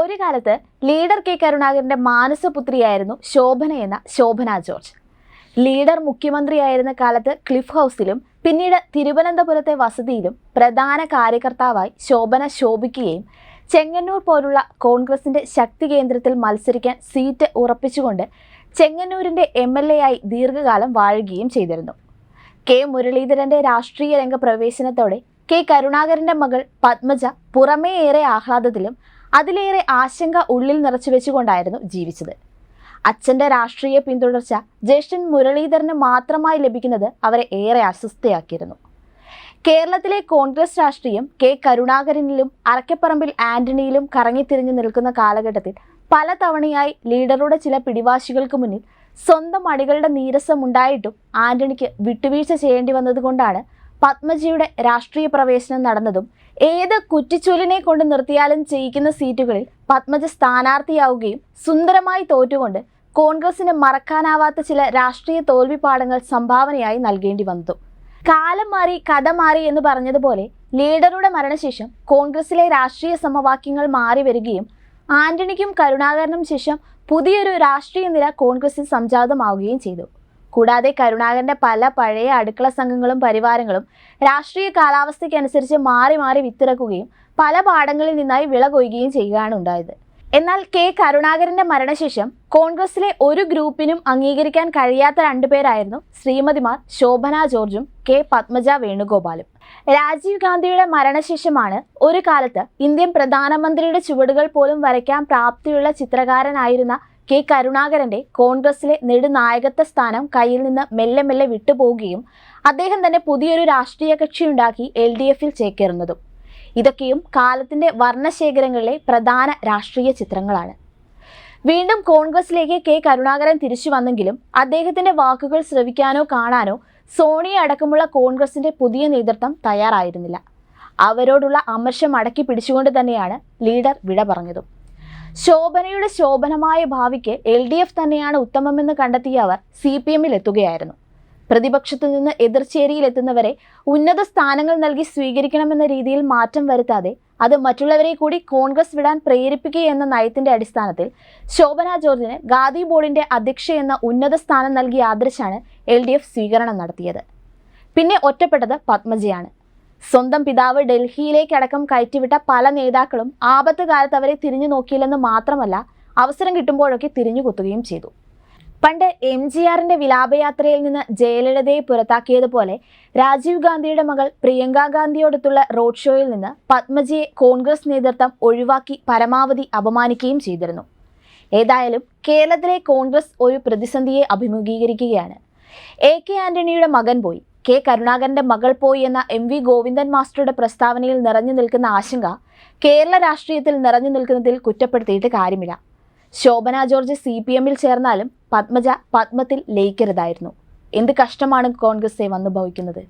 ഒരു കാലത്ത് leader K കരുണാകരന്റെ മാനസപുത്രിയായിരുന്നു Shobhana എന്ന ശോഭന ജോർജ്. ലീഡർ മുഖ്യമന്ത്രിയായിരുന്ന കാലത്ത് ക്ലിഫ് ഹൗസിലും പിന്നീട് തിരുവനന്തപുരത്തെ വസതിയിലും പ്രധാന കാര്യകർത്താവായി ശോഭന ശോഭിക്കുകയും ചെങ്ങന്നൂർ പോലുള്ള കോൺഗ്രസിന്റെ ശക്തി കേന്ദ്രത്തിൽ മത്സരിക്കാൻ സീറ്റ് ഉറപ്പിച്ചുകൊണ്ട് ചെങ്ങന്നൂരിന്റെ MLA ആയി ദീർഘകാലം വാഴുകയും ചെയ്തിരുന്നു. കെ മുരളീധരന്റെ രാഷ്ട്രീയ രംഗ പ്രവേശനത്തോടെ കെ കരുണാകരന്റെ മകൾ പത്മജ പുറമേ ഏറെ ആഹ്ലാദത്തിലും അതിലേറെ ആശങ്ക ഉള്ളിൽ നിറച്ചു വെച്ചുകൊണ്ടായിരുന്നു ജീവിച്ചത്. അച്ഛന്റെ രാഷ്ട്രീയ പിന്തുടർച്ച ജ്യേഷ്ഠൻ മുരളീധരന് മാത്രമായി ലഭിക്കുന്നത് അവരെ ഏറെ അസ്വസ്ഥയാക്കിയിരുന്നു. കേരളത്തിലെ കോൺഗ്രസ് രാഷ്ട്രീയം കെ കരുണാകരനിലും അറക്കപ്പറമ്പിൽ ആന്റണിയിലും കറങ്ങിത്തിരിഞ്ഞു നിൽക്കുന്ന കാലഘട്ടത്തിൽ പലതവണയായി ലീഡറുടെ ചില പിടിവാശികൾക്ക് മുന്നിൽ സ്വന്തം അടികളുടെ നീരസമുണ്ടായിട്ടും ആന്റണിക്ക് വിട്ടുവീഴ്ച ചെയ്യേണ്ടി വന്നതുകൊണ്ടാണ് പത്മജിയുടെ രാഷ്ട്രീയ പ്രവേശനം നടന്നതും ഏത് കുറ്റിച്ചൂലിനെ കൊണ്ട് നിർത്തിയാലും ചെയ്യിക്കുന്ന സീറ്റുകളിൽ പത്മജ സ്ഥാനാർത്ഥിയാവുകയും സുന്ദരമായി തോറ്റുകൊണ്ട് കോൺഗ്രസിന് മറക്കാനാവാത്ത ചില രാഷ്ട്രീയ തോൽവിപ്പാഠങ്ങൾ സംഭാവനയായി നൽകേണ്ടി വന്നതും. കാലം മാറി കഥ മാറി എന്ന് പറഞ്ഞതുപോലെ ലീഡറുടെ മരണശേഷം കോൺഗ്രസിലെ രാഷ്ട്രീയ സമവാക്യങ്ങൾ മാറി വരികയും ആന്റണിക്കും കരുണാകരനും ശേഷം പുതിയൊരു രാഷ്ട്രീയ നിര കോൺഗ്രസിൽ സംജാതമാവുകയും ചെയ്തു. കൂടാതെ കരുണാകരന്റെ പല പഴയ അടുക്കള സംഘങ്ങളും പരിവാരങ്ങളും രാഷ്ട്രീയ കാലാവസ്ഥയ്ക്കനുസരിച്ച് മാറി മാറി വിത്തിറക്കുകയും പല പാടങ്ങളിൽ നിന്നായി വിള കൊയ്യുകയും ചെയ്യുകയാണ് ഉണ്ടായത്. എന്നാൽ കെ കരുണാകരന്റെ മരണശേഷം കോൺഗ്രസിലെ ഒരു ഗ്രൂപ്പിനും അംഗീകരിക്കാൻ കഴിയാത്ത രണ്ടുപേരായിരുന്നു ശ്രീമതിമാർ ശോഭന ജോർജും കെ പത്മജ വേണുഗോപാലും. രാജീവ് ഗാന്ധിയുടെ മരണശേഷമാണ് ഒരു കാലത്ത് ഇന്ത്യൻ പ്രധാനമന്ത്രിയുടെ ചുവടുകൾ പോലും വരയ്ക്കാൻ പ്രാപ്തിയുള്ള ചിത്രകാരനായിരുന്ന കെ കരുണാകരന്റെ കോൺഗ്രസിലെ നെടുനായകത്വ സ്ഥാനം കയ്യിൽ നിന്ന് മെല്ലെ മെല്ലെ വിട്ടുപോവുകയും അദ്ദേഹം തന്നെ പുതിയൊരു രാഷ്ട്രീയ കക്ഷിയുണ്ടാക്കി LDFൽ ചേക്കേറുന്നതും. ഇതൊക്കെയും കാലത്തിന്റെ വർണ്ണശേഖരങ്ങളിലെ പ്രധാന രാഷ്ട്രീയ ചിത്രങ്ങളാണ്. വീണ്ടും കോൺഗ്രസിലേക്ക് കെ കരുണാകരൻ തിരിച്ചു വന്നെങ്കിലും അദ്ദേഹത്തിന്റെ വാക്കുകൾ ശ്രവിക്കാനോ കാണാനോ സോണിയ അടക്കമുള്ള കോൺഗ്രസിന്റെ പുതിയ നേതൃത്വം തയ്യാറായിരുന്നില്ല. അവരോടുള്ള അമർഷം അടക്കി പിടിച്ചുകൊണ്ട് തന്നെയാണ് ലീഡർ വിട പറഞ്ഞതും. ശോഭനയുടെ ശോഭനമായ ഭാവിക്ക് LDF തന്നെയാണ് ഉത്തമമെന്ന് കണ്ടെത്തിയ അവർ CPMൽ എത്തുകയായിരുന്നു. പ്രതിപക്ഷത്തു നിന്ന് എതിർചേരിയിലെത്തുന്നവരെ ഉന്നത സ്ഥാനങ്ങൾ നൽകി സ്വീകരിക്കണമെന്ന രീതിയിൽ മാറ്റം വരുത്താതെ അത് മറ്റുള്ളവരെ കൂടി കോൺഗ്രസ് വിടാൻ പ്രേരിപ്പിക്കുകയെന്ന നയത്തിന്റെ അടിസ്ഥാനത്തിൽ ശോഭന ജോർജിന് ഗാന്ധി ബോർഡിന്റെ അധ്യക്ഷ എന്ന ഉന്നത സ്ഥാനം നൽകി ആദരിച്ചാണ് LDF സ്വീകരണം നടത്തിയത്. പിന്നെ ഒറ്റപ്പെട്ടത് പത്മജയാണ്. സ്വന്തം പിതാവ് ഡൽഹിയിലേക്കടക്കം കയറ്റിവിട്ട പല നേതാക്കളും ആപത്ത് കാലത്ത് അവരെ തിരിഞ്ഞു നോക്കിയില്ലെന്ന് മാത്രമല്ല അവസരം കിട്ടുമ്പോഴൊക്കെ തിരിഞ്ഞു കുത്തുകയും ചെയ്തു. പണ്ട് MGRന്റെ വിലാപയാത്രയിൽ നിന്ന് ജയലളിതയെ പുറത്താക്കിയതുപോലെ രാജീവ് ഗാന്ധിയുടെ മകൾ പ്രിയങ്ക ഗാന്ധിയോടൊത്തുള്ള റോഡ് ഷോയിൽ നിന്ന് പത്മജിയെ കോൺഗ്രസ് നേതൃത്വം ഒഴിവാക്കി പരമാവധി അപമാനിക്കുകയും ചെയ്തിരുന്നു. ഏതായാലും കേരളത്തിലെ കോൺഗ്രസ് ഒരു പ്രതിസന്ധിയെ അഭിമുഖീകരിക്കുകയാണ്. AK ആന്റണിയുടെ മകൻ പോയി, കെ കരുണാകരന്റെ മകൾ പോയി എന്ന MV ഗോവിന്ദൻ മാസ്റ്ററുടെ പ്രസ്താവനയിൽ നിറഞ്ഞു നിൽക്കുന്ന ആശങ്ക കേരള രാഷ്ട്രീയത്തിൽ നിറഞ്ഞു നിൽക്കുന്നതിൽ കുറ്റപ്പെടുത്തിയിട്ട് കാര്യമില്ല. ശോഭന ജോർജ് CPMൽ ചേർന്നാലും പത്മജ പത്മത്തിൽ ലയിക്കരുതായിരുന്നു. എന്ത് കഷ്ടമാണ് കോൺഗ്രസിനെ വന്നു ഭവിക്കുന്നത്.